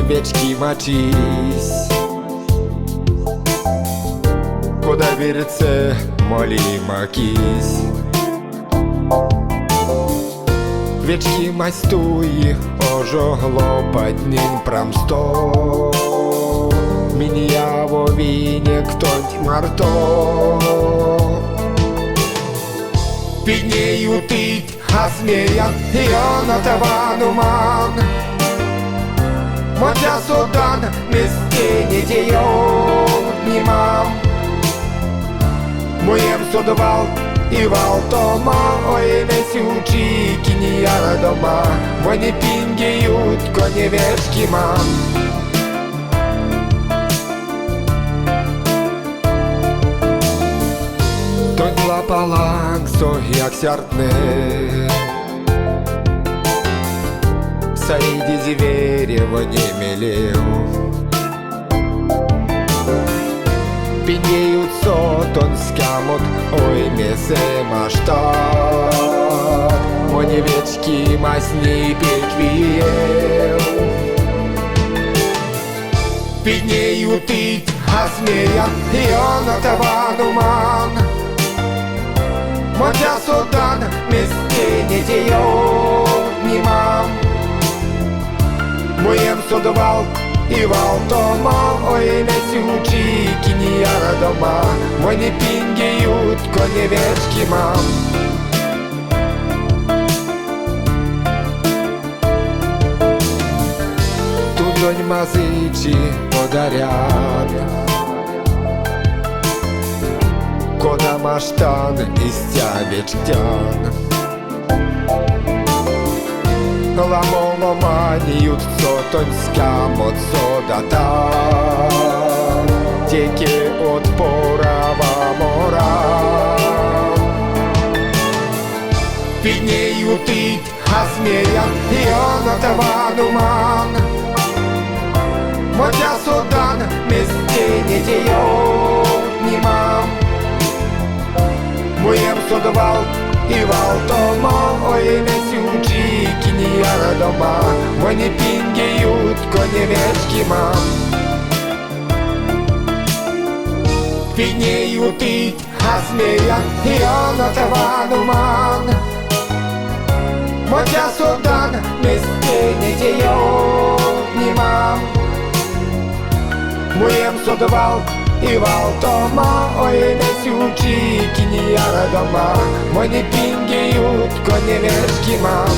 wieczki ma czyś. Куда верится молима кись. Wieczki ma stój, ожогло под ним промсто. Меня во вине кто-нибудь марто. Піднею тить, а смея, и он атавануман. Мотя судан, мистини тією німам. Моєм судовал і валтома, ой, несючі кінія дома. Вони пінгіють, коні вешки мам. Тонь лапалак, як сяртне. Саиди зверева не мелел. Пінеють сотон скамот, ой, месе маштат. Моні вечки масні пеквієв. Піднеють тить, а смея, і он атавануман. Мотя судан, містині тією німам. Моєм судовал і валтома, ой, несючі кінія дома. Вони пінгіють, коні вешки мам. Тут донь мазичі подарят. Кода маштан із тябечтян. Ламоломаніють сотонська моцодата. Теке от порава мора. Піднею тить, а смея, і он атавануман. Мотя судан, містині тією німам. Моєм судовал і валтома, ой, несючі кінія дома. Вони пінгіють, коні вешки мам. Піднею тить, а смея, і он атавануман. Мотя судан, містині тією німам. Моєм судовал і валтома, ой, несючі кінія дома. Вони пінгіють, коні вешки мам.